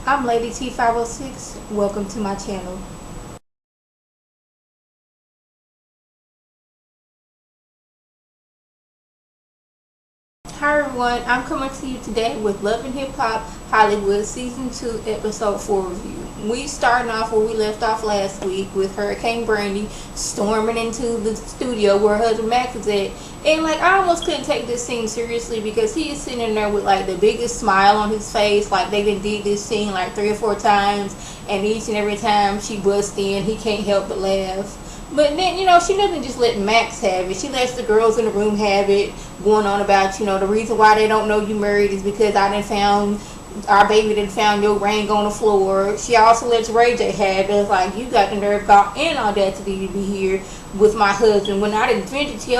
I'm Lady T506. Welcome to my channel. Hi everyone, I'm coming to you today with Love and Hip Hop Hollywood Season 2 Episode 4 review. We starting off where we left off last week with Hurricane Brandy storming into the studio where husband Max is at. And like, I almost couldn't take this scene seriously because he is sitting in there with like the biggest smile on his face. Like they done did this scene like 3 or 4 times, and each and every time she busts in, he can't help but laugh. But then, she doesn't just let Max have it. She lets the girls in the room have it, going on about, the reason why they don't know you married is because our baby done found your ring on the floor. She also lets Ray J have it. It's like, you got the nerve and audacity to be here with my husband when I done vented to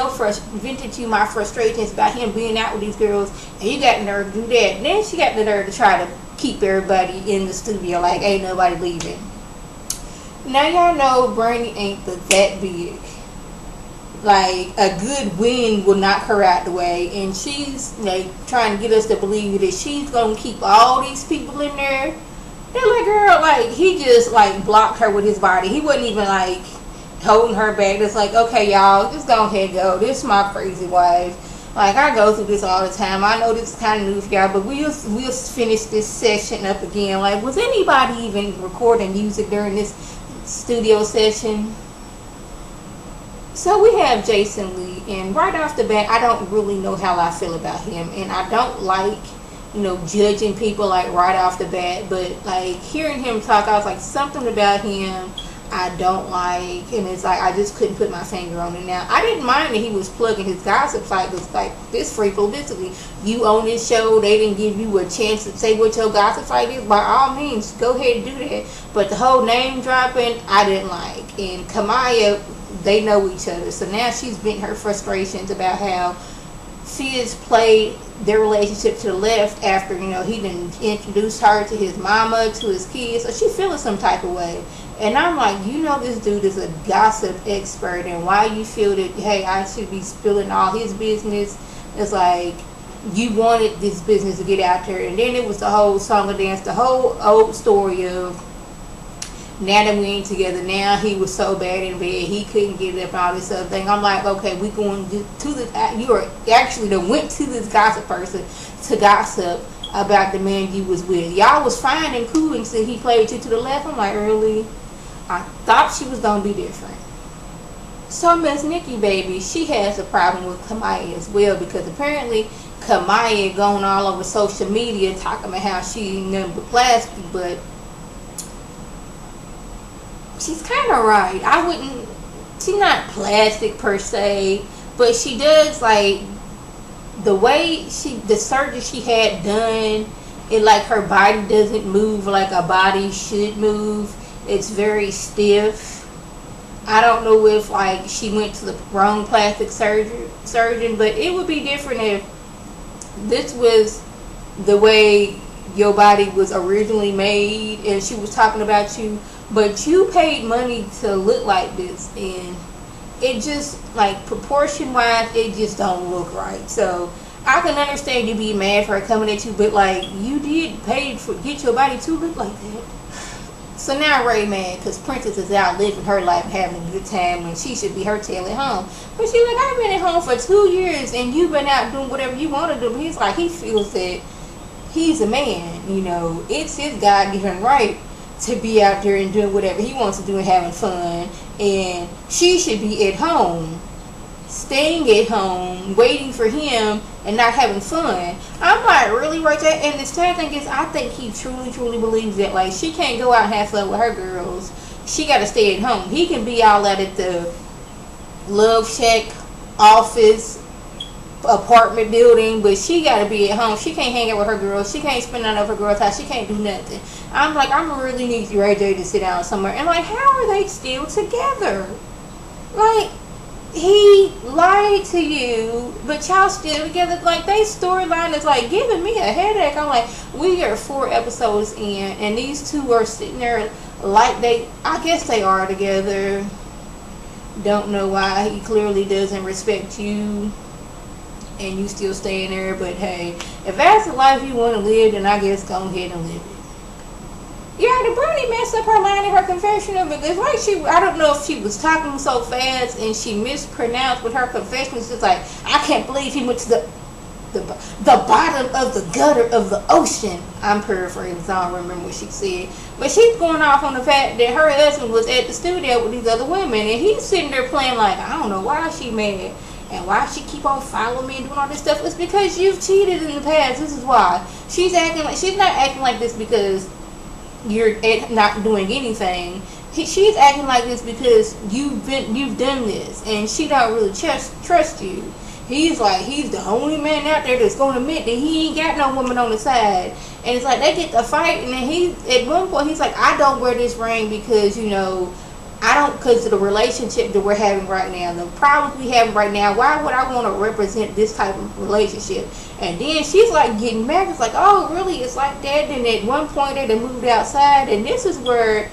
you my frustrations about him being out with these girls, and you got the nerve to do that. And then she got the nerve to try to keep everybody in the studio like ain't nobody leaving. Now y'all know Brandy ain't that big. Like, a good wind will knock her out the way, and she's like trying to get us to believe that she's gonna keep all these people in there. They're like, girl, like he just like blocked her with his body. He wasn't even like holding her back. It's like, okay, y'all, just go ahead and go. This is my crazy wife. Like, I go through this all the time. I know this is kind of new for y'all, but we'll finish this session up again. Like, was anybody even recording music during this studio session? So we have Jason Lee, and right off the bat, I don't really know how I feel about him, and I don't like, judging people like right off the bat, but like hearing him talk, I was like, something about him I don't like, and it's like I just couldn't put my finger on it. Now, I didn't mind that he was plugging his gossip site. It's like, this free publicity. You own this show, they didn't give you a chance to say what your gossip site is. By all means, go ahead and do that. But the whole name dropping, I didn't like. And Kamaya, they know each other, so now she's venting her frustrations about how Fizz played their relationship to the left after, he done introduced her to his mama, to his kids, so she feeling some type of way. And I'm like, this dude is a gossip expert, and why you feel that, hey, I should be spilling all his business? It's like, you wanted this business to get out there. And then it was the whole song and dance, the whole old story of, now that we ain't together, now he was so bad in bed he couldn't get up and all this other thing. I'm like, okay, we going to this, you are actually went to this gossip person to gossip about the man you was with. Y'all was fine and cool until he played you to the left. I'm like, really? I thought she was gonna be different. So Miss Nikki, baby, she has a problem with Kamaya as well, because apparently Kamaya going all over social media talking about how she nothing but plastic, but she's kind of right. She's not plastic per se, but she does, like, the way the surgery she had done, it like her body doesn't move like a body should move. It's very stiff. I don't know if like she went to the wrong plastic surgeon, but it would be different if this was the way your body was originally made and she was talking about you, but you paid money to look like this, and it just, like, proportion wise, it just don't look right. So I can understand you being mad for her coming at you, but like, you did pay for get your body to look like that. So now Ray mad because Princess is out living her life and having a good time when she should be her tail at home. But she's like, I've been at home for 2 years and you've been out doing whatever you want to do. He's like, he feels that he's a man, it's his God-given right to be out there and doing whatever he wants to do and having fun, and she should be at home, staying at home, waiting for him and not having fun. I'm like, really, right there? And the sad thing is, I think he truly believes that, like, she can't go out and have fun with her girls. She got to stay at home. He can be all out at the Love Shack office apartment building, but she got to be at home. She can't hang out with her girls. She can't spend none of her girls' house. She can't do nothing. I'm like, I'm really need Ray J to sit down somewhere. And like, how are they still together? Like, he lied to you, but y'all still together. Like, they storyline is like giving me a headache. I'm like, we are 4 episodes in, and these two are sitting there like I guess they are together. Don't know why. He clearly doesn't respect you, and you still staying there. But hey, if that's the life you want to live, then I guess go ahead and live it. now did Brandy mess up her line in her confessional? Because like I don't know if she was talking so fast and she mispronounced with her confession. It's just like, I can't believe he went to the bottom of the gutter of the ocean. I'm paraphrasing, so I don't remember what she said. But she's going off on the fact that her husband was at the studio with these other women, and he's sitting there playing like, I don't know why she mad and why she keep on following me and doing all this stuff. It's because you've cheated in the past. This is why. She's not acting like this because you're not doing anything. She's acting like this because you've done this, and she don't really trust you. He's the only man out there that's going to admit that he ain't got no woman on the side. And it's like they get to fight, and then at one point he's like, I don't wear this ring because, because of the relationship that we're having right now, the problems we have right now. Why would I want to represent this type of relationship? And then she's like getting mad. It's like, oh, really? It's like that? And at one point they moved outside, and this is where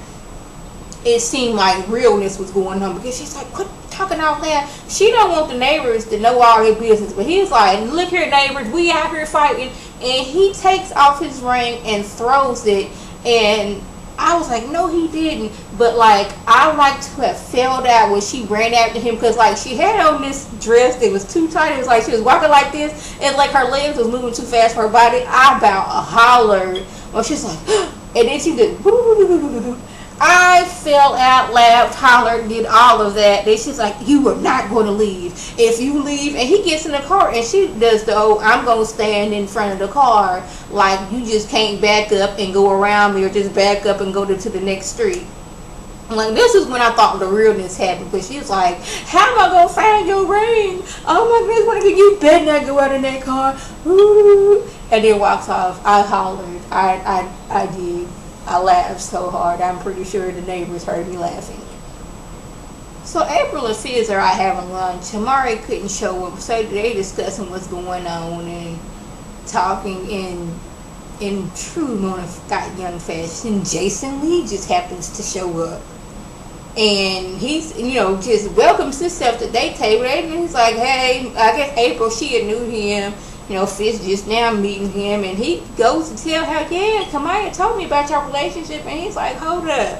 it seemed like realness was going on, because she's like, quit talking all that. She don't want the neighbors to know all their business, but he's like, look here, neighbors, we out here fighting. And he takes off his ring and throws it, and I was like, no, he didn't. But like, I like to have felt out when she ran after him, because like she had on this dress that was too tight. It was like she was walking like this, and like her legs was moving too fast for her body. I about hollered. Well, she's like, and then she did. I fell out, laughed, hollered, did all of that. Then she's like, you are not going to leave. If you leave, and he gets in the car, and she does the, I'm going to stand in front of the car. Like, you just can't back up and go around me, or just back up and go to the next street. Like, this is when I thought the realness happened, because she was like, how am I going to find your ring? Oh my goodness, you better not go out in that car. Ooh. And then walks off. I hollered. I did. I laughed so hard. I'm pretty sure the neighbors heard me laughing. So April and Fizz are out having lunch. Amari couldn't show up, so they discussing what's going on and talking in true Mona Scott Young fashion. Jason Lee just happens to show up, and he's just welcomes himself to their table. And he's like, hey, I guess April, she had knew him. Fizz just now meeting him, and he goes to tell her, yeah, Kamaya told me about your relationship, and he's like, hold up.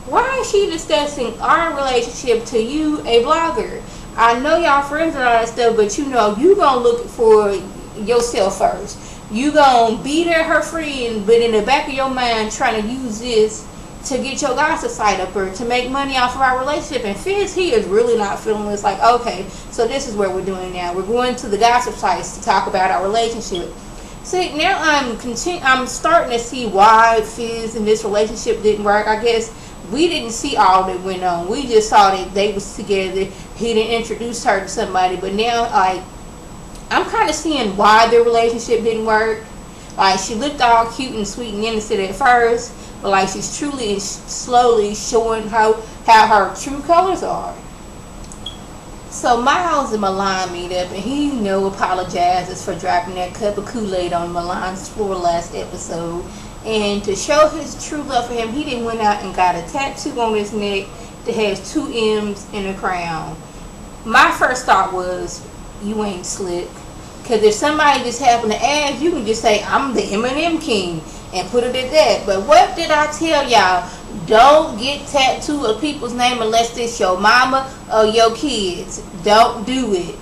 Why is she discussing our relationship to you, a blogger? I know y'all friends and all that stuff, but you gonna look for yourself first. You gonna be there, her friend, but in the back of your mind trying to use this to get your gossip site up, or to make money off of our relationship. And Fizz, he is really not feeling this. Like, okay, so this is what we're doing now. We're going to the gossip sites to talk about our relationship. See, now I'm starting to see why Fizz and this relationship didn't work. I guess we didn't see all that went on. We just saw that they was together. He didn't introduce her to somebody. But now, like, I'm kind of seeing why their relationship didn't work. Like, she looked all cute and sweet and innocent at first, but like she's truly and slowly showing how her true colors are. So Miles and Milan meet up, and he apologizes for dropping that cup of Kool-Aid on Milan's floor last episode. And to show his true love for him, he then went out and got a tattoo on his neck that has 2 M's and a crown. My first thought was, you ain't slick. Because if somebody just happened to ask, you can just say, I'm the M&M king, and put it at that. But what did I tell y'all? Don't get tattooed of people's name unless it's your mama or your kids. Don't do it.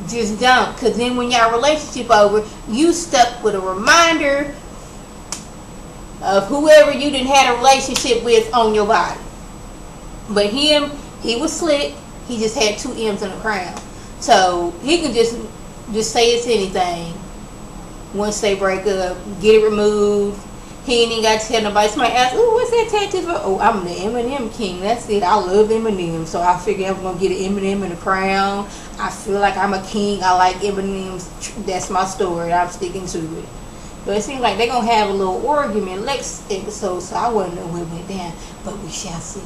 Just don't. Because then when y'all relationship over, you stuck with a reminder of whoever you didn't have a relationship with on your body. But him, he was slick. He just had 2 M's and a crown. So he can just say it's anything. Once they break up, get it removed. He ain't even got to tell nobody. Somebody asked, ooh, what's that tattoo for? Oh, I'm the M&M king. That's it. I love M&M. So I figure I'm going to get an M&M and a crown. I feel like I'm a king. I like M&M's. That's my story. I'm sticking to it. But it seems like they're going to have a little argument next episode, so I wouldn't know what went down. But we shall see.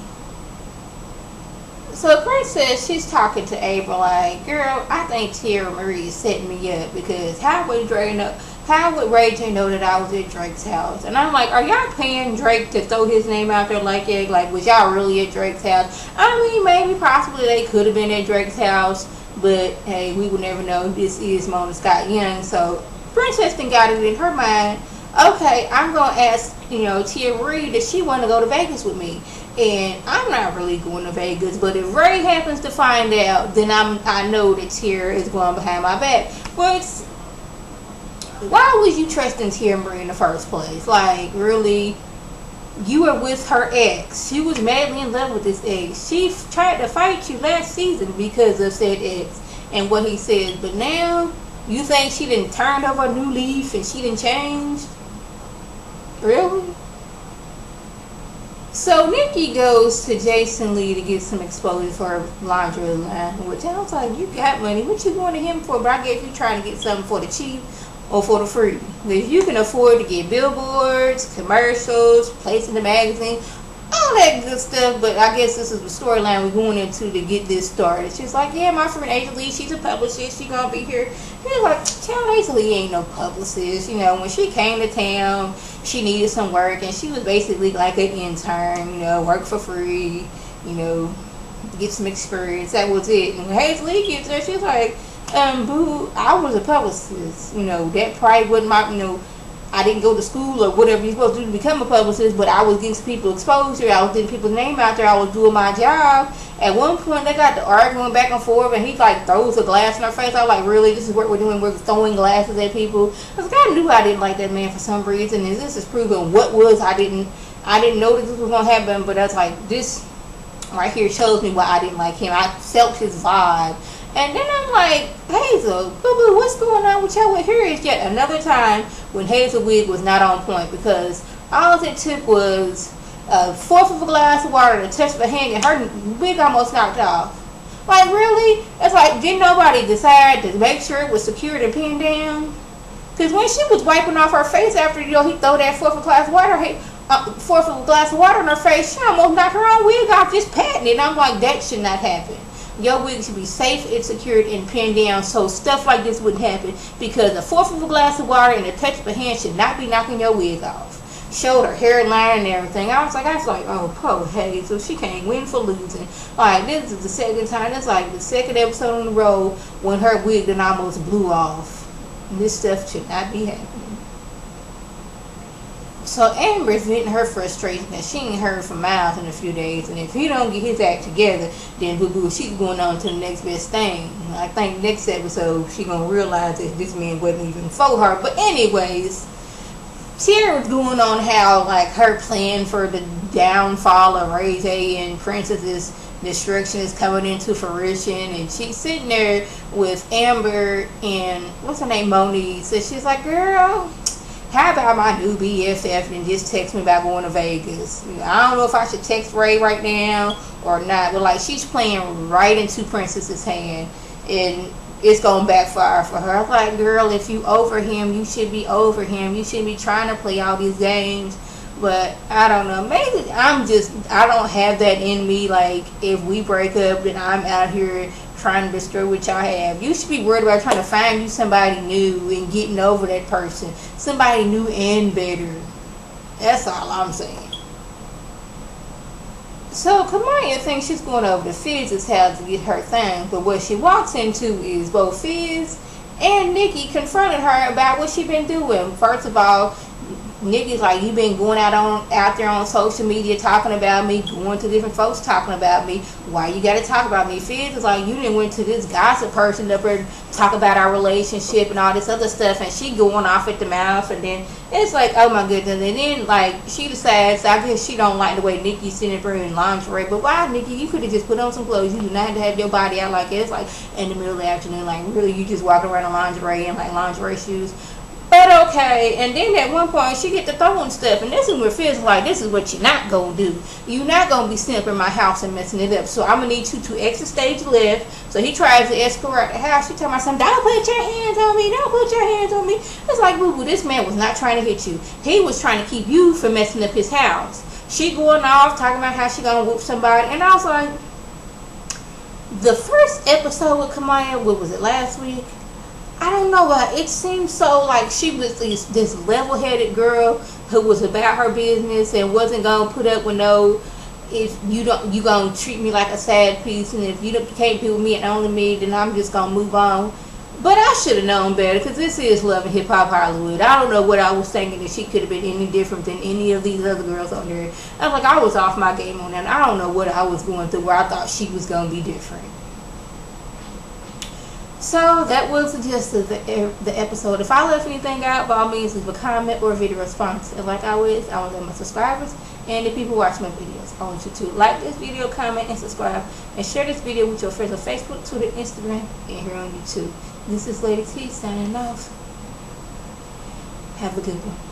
So Princess, she's talking to April like, girl, I think Teairra Marie is setting me up, because how would Ray J know that I was at Drake's house? And I'm like, are y'all paying Drake to throw his name out there like that? Like, was y'all really at Drake's house? I mean, maybe possibly they could have been at Drake's house, but hey, we would never know. This is Mona Scott Young. So Princess then got it in her mind, okay, I'm gonna ask, Teairra, does she want to go to Vegas with me? And I'm not really going to Vegas, but if Ray happens to find out, then I know that Teairra is going behind my back. But why was you trusting Teairra in the first place? Like, really? You were with her ex. She was madly in love with this ex. She tried to fight you last season because of said ex and what he said. But now, you think she didn't turn over a new leaf and she didn't change? Really? So Nikki goes to Jason Lee to get some exposure for her lingerie line, which I was like, you got money. What you going to him for? But I guess you trying to get something for the cheap or for the free. If you can afford to get billboards, commercials, place in the magazine, all that good stuff. But I guess this is the storyline we're going into to get this started. She's like, yeah, my friend Hazel-E, she's a publicist. She gonna be here. He's like, child, Hazel-E ain't no publicist. When she came to town, she needed some work, and she was basically like an intern. Work for free. Get some experience. That was it. And Hazel-E gets there, she's like, boo, I was a publicist. That probably wasn't my, I didn't go to school or whatever you're supposed to do to become a publicist, but I was getting people exposure. I was getting people's name out there. I was doing my job. At one point, they got to arguing back and forth, and he like throws a glass in her face. I was like, really? This is what we're doing? We're throwing glasses at people? I was like, I knew I didn't like that man for some reason, and this is proving what was. I didn't know that this was gonna happen, but that's like this right here shows me why I didn't like him. I felt his vibe. And then I'm like, Hazel, boo-boo, what's going on with y'all? Here is yet another time when Hazel wig was not on point, because all it took was a fourth of a glass of water to touch the hand and her wig almost knocked off. Like, really? It's like, didn't nobody decide to make sure it was secured and pinned down? Because when she was wiping off her face after, he throw that fourth of a glass of water in her face, she almost knocked her own wig off just patting it. And I'm like, that should not happen. Your wig should be safe and secured and pinned down so stuff like this wouldn't happen, because a fourth of a glass of water and a touch of a hand should not be knocking your wig off. Showed her hairline and everything. I was like, oh, poor Hazel, she can't win for losing. Like, this is the second time. That's like the second episode in a row when her wig then almost blew off. And this stuff should not be happening. So Amber's venting her frustration that she ain't heard from Miles in a few days, and if he don't get his act together, then boo-boo, she's going on to the next best thing. I think next episode she gonna realize that this man wasn't even for her. But anyways, Teairra was going on how like her plan for the downfall of Ray J and Princess's destruction is coming into fruition, and she's sitting there with Amber and what's her name, Monique. So she's like, girl, how about my new BFF and just text me about going to Vegas? I don't know if I should text Ray right now or not, but like she's playing right into Princess's hand, and it's gonna backfire for her. I'm like, girl, if you over him, you should be over him. You shouldn't be trying to play all these games. But I don't know. Maybe I don't have that in me. Like, if we break up, then I'm out here trying to destroy what y'all have. You should be worried about trying to find you somebody new and getting over that person. Somebody new and better. That's all I'm saying. So Kamaya thinks she's going over to FIZZ'S house to get her thing, but what she walks into is both Fizz and Nikki confronting her about what she been doing. First of all, Nikki's like, you been going out there on social media talking about me, going to different folks talking about me. Why you gotta talk about me? Fizz is like, you didn't went to this gossip person up there talk about our relationship and all this other stuff, and she going off at the mouth, and then it's like, oh my goodness. And then like she decides, I guess she don't like the way Nikki's sitting up in lingerie. But why, Nikki? You could have just put on some clothes. You do not have to have your body out like that. It's like in the middle of the afternoon. Like, really, you just walking around in lingerie and like lingerie shoes. But okay, and then at one point she get to throwing stuff, and this is where Fizz like, this is what you're not gonna do. You're not gonna be sitting up in my house and messing it up. So I'm gonna need you to exit stage left. So he tries to escort the house. She tell my son, don't put your hands on me, don't put your hands on me. It's like, boo boo, this man was not trying to hit you. He was trying to keep you from messing up his house. She going off talking about how she gonna whoop somebody, and I was like, the first episode with Kamaya, what was it, last week? I don't know, but it seemed so like she was this level-headed girl who was about her business and wasn't gonna put up with no, if you gonna treat me like a sad piece, and if you can't be with me and only me, then I'm just gonna move on. But I should have known better, because this is Love and Hip Hop Hollywood. I don't know what I was thinking that she could have been any different than any of these other girls on there. I was like, I was off my game on that. I don't know what I was going through where I thought she was going to be different. So that was the gist of the episode. If I left anything out, by all means leave a comment or a video response. And like always, I want to let my subscribers and the people watch my videos, I want you to like this video, comment, and subscribe, and share this video with your friends on Facebook, Twitter, Instagram, and here on YouTube. This is Lady T signing off. Have a good one.